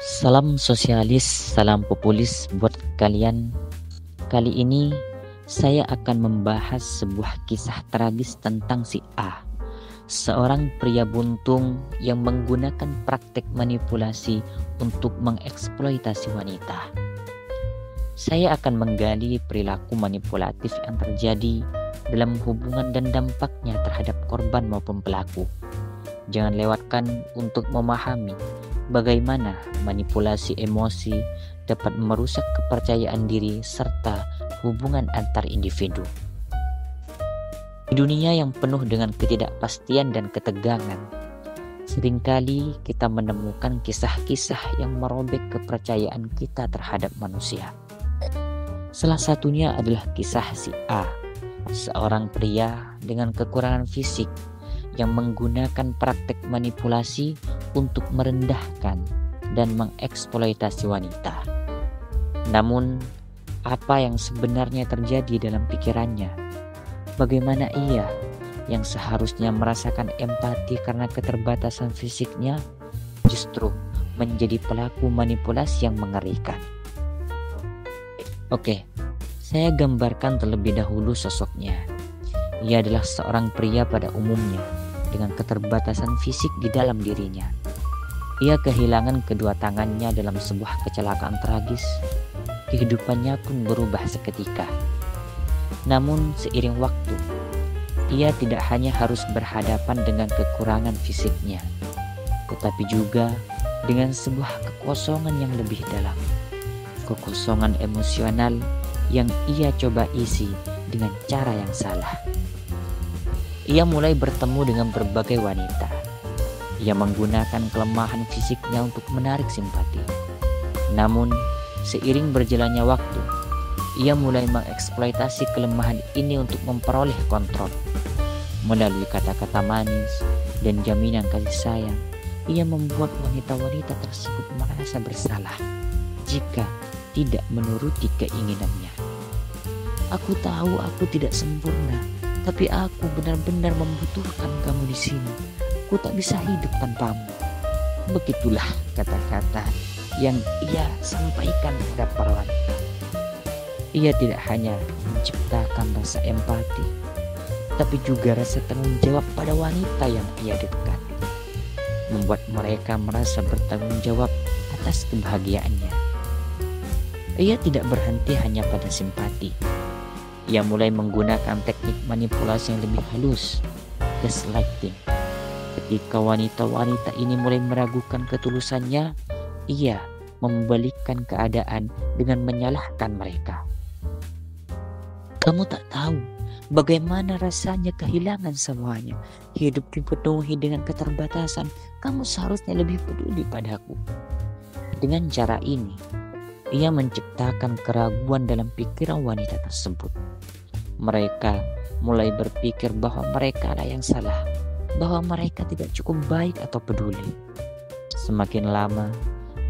Salam sosialis, salam populis buat kalian. Kali ini saya akan membahas sebuah kisah tragis tentang si A, seorang pria buntung yang menggunakan praktek manipulasi untuk mengeksploitasi wanita. Saya akan menggali perilaku manipulatif yang terjadi dalam hubungan dan dampaknya terhadap korban maupun pelaku. Jangan lewatkan untuk memahami bagaimana manipulasi emosi dapat merusak kepercayaan diri serta hubungan antar individu. Di dunia yang penuh dengan ketidakpastian dan ketegangan, seringkali kita menemukan kisah-kisah yang merobek kepercayaan kita terhadap manusia. Salah satunya adalah kisah si A, seorang pria dengan kekurangan fisik yang menggunakan praktek manipulasi untuk merendahkan dan mengeksploitasi wanita. Namun, apa yang sebenarnya terjadi dalam pikirannya? Bagaimana ia yang seharusnya merasakan empati karena keterbatasan fisiknya justru menjadi pelaku manipulasi yang mengerikan? Oke, saya gambarkan terlebih dahulu sosoknya. Ia adalah seorang pria pada umumnya dengan keterbatasan fisik di dalam dirinya. Ia kehilangan kedua tangannya dalam sebuah kecelakaan tragis. Kehidupannya pun berubah seketika. Namun seiring waktu, ia tidak hanya harus berhadapan dengan kekurangan fisiknya, tetapi juga dengan sebuah kekosongan yang lebih dalam. Kekosongan emosional yang ia coba isi dengan cara yang salah. Ia mulai bertemu dengan berbagai wanita. Ia menggunakan kelemahan fisiknya untuk menarik simpati. Namun, seiring berjalannya waktu, ia mulai mengeksploitasi kelemahan ini untuk memperoleh kontrol. Melalui kata-kata manis dan jaminan kasih sayang, ia membuat wanita-wanita tersebut merasa bersalah jika tidak menuruti keinginannya. Aku tahu aku tidak sempurna, tapi aku benar-benar membutuhkan kamu di sini. Aku tak bisa hidup tanpamu. Begitulah kata-kata yang ia sampaikan kepada para wanita. Ia tidak hanya menciptakan rasa empati, tapi juga rasa tanggung jawab pada wanita yang ia dekati, membuat mereka merasa bertanggung jawab atas kebahagiaannya. Ia tidak berhenti hanya pada simpati. Ia mulai menggunakan teknik manipulasi yang lebih halus, gaslighting. Ketika wanita-wanita ini mulai meragukan ketulusannya, ia membalikkan keadaan dengan menyalahkan mereka. Kamu tak tahu bagaimana rasanya kehilangan semuanya. Hidup dipenuhi dengan keterbatasan. Kamu seharusnya lebih peduli padaku. Dengan cara ini, ia menciptakan keraguan dalam pikiran wanita tersebut. Mereka mulai berpikir bahwa mereka lah yang salah, bahwa mereka tidak cukup baik atau peduli. Semakin lama,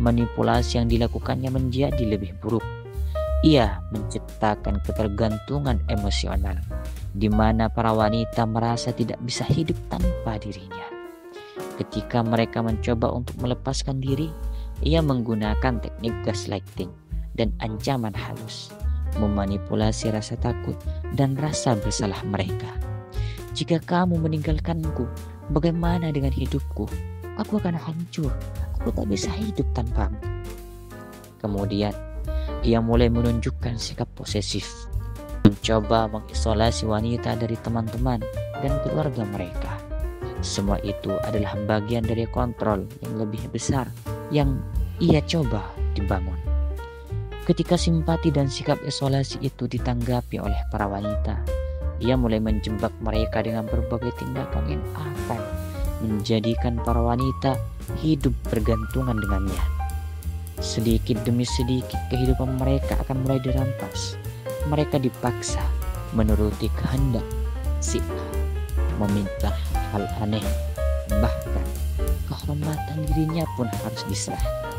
manipulasi yang dilakukannya menjadi lebih buruk. Ia menciptakan ketergantungan emosional, di mana para wanita merasa tidak bisa hidup tanpa dirinya. Ketika mereka mencoba untuk melepaskan diri, ia menggunakan teknik gaslighting dan ancaman halus, memanipulasi rasa takut dan rasa bersalah mereka. Jika kamu meninggalkanku, bagaimana dengan hidupku? Aku akan hancur. Aku tak bisa hidup tanpamu. Kemudian, ia mulai menunjukkan sikap posesif, mencoba mengisolasi wanita dari teman-teman dan keluarga mereka. Semua itu adalah bagian dari kontrol yang lebih besar yang ia coba dibangun. Ketika simpati dan sikap isolasi itu ditanggapi oleh para wanita, ia mulai menjebak mereka dengan berbagai tindakan yang akan menjadikan para wanita hidup bergantungan dengannya. Sedikit demi sedikit kehidupan mereka akan mulai dirampas. Mereka dipaksa menuruti kehendak si A, meminta hal aneh, bahkan kehormatan dirinya pun harus diserahkan.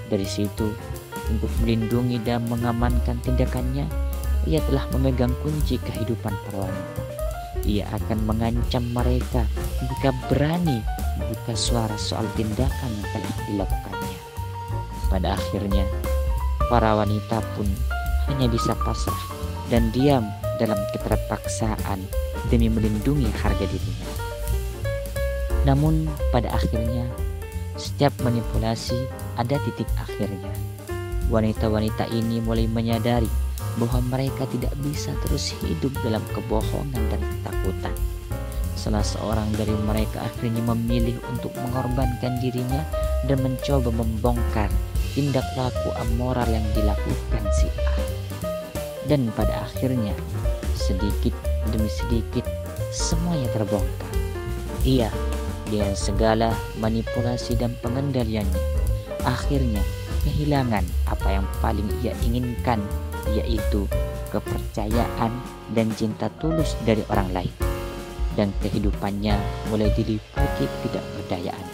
Dari situ, untuk melindungi dan mengamankan tindakannya, ia telah memegang kunci kehidupan para wanita. Ia akan mengancam mereka jika berani membuka suara soal tindakan yang telah dilakukannya. Pada akhirnya, para wanita pun hanya bisa pasrah dan diam dalam keterpaksaan demi melindungi harga dirinya. Namun pada akhirnya, setiap manipulasi ada titik akhirnya. Wanita-wanita ini mulai menyadari bahwa mereka tidak bisa terus hidup dalam kebohongan dan ketakutan. Salah seorang dari mereka akhirnya memilih untuk mengorbankan dirinya dan mencoba membongkar tindak laku amoral yang dilakukan si A. Dan pada akhirnya, sedikit demi sedikit, semuanya terbongkar. Ia dengan segala manipulasi dan pengendaliannya, akhirnya kehilangan apa yang paling ia inginkan, yaitu kepercayaan dan cinta tulus dari orang lain. Dan kehidupannya mulai diliputi ketidakberdayaan,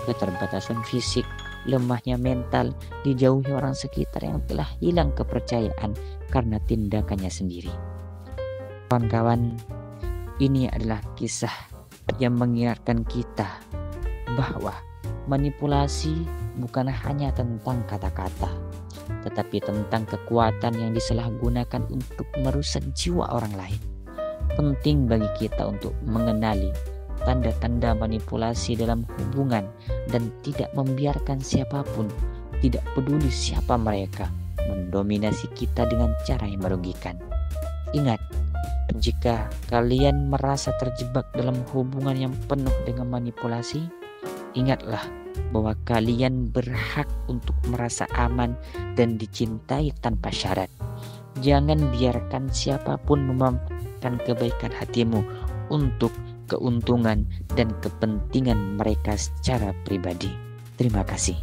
keterbatasan fisik, lemahnya mental, dijauhi orang sekitar yang telah hilang kepercayaan karena tindakannya sendiri. Kawan-kawan, ini adalah kisah yang mengingatkan kita bahwa manipulasi bukan hanya tentang kata-kata, tetapi tentang kekuatan yang disalahgunakan untuk merusak jiwa orang lain. Penting bagi kita untuk mengenali tanda-tanda manipulasi dalam hubungan dan tidak membiarkan siapapun, tidak peduli siapa mereka, mendominasi kita dengan cara yang merugikan. Ingat, jika kalian merasa terjebak dalam hubungan yang penuh dengan manipulasi, ingatlah bahwa kalian berhak untuk merasa aman dan dicintai tanpa syarat. Jangan biarkan siapapun memanfaatkan kebaikan hatimu untuk keuntungan dan kepentingan mereka secara pribadi. Terima kasih.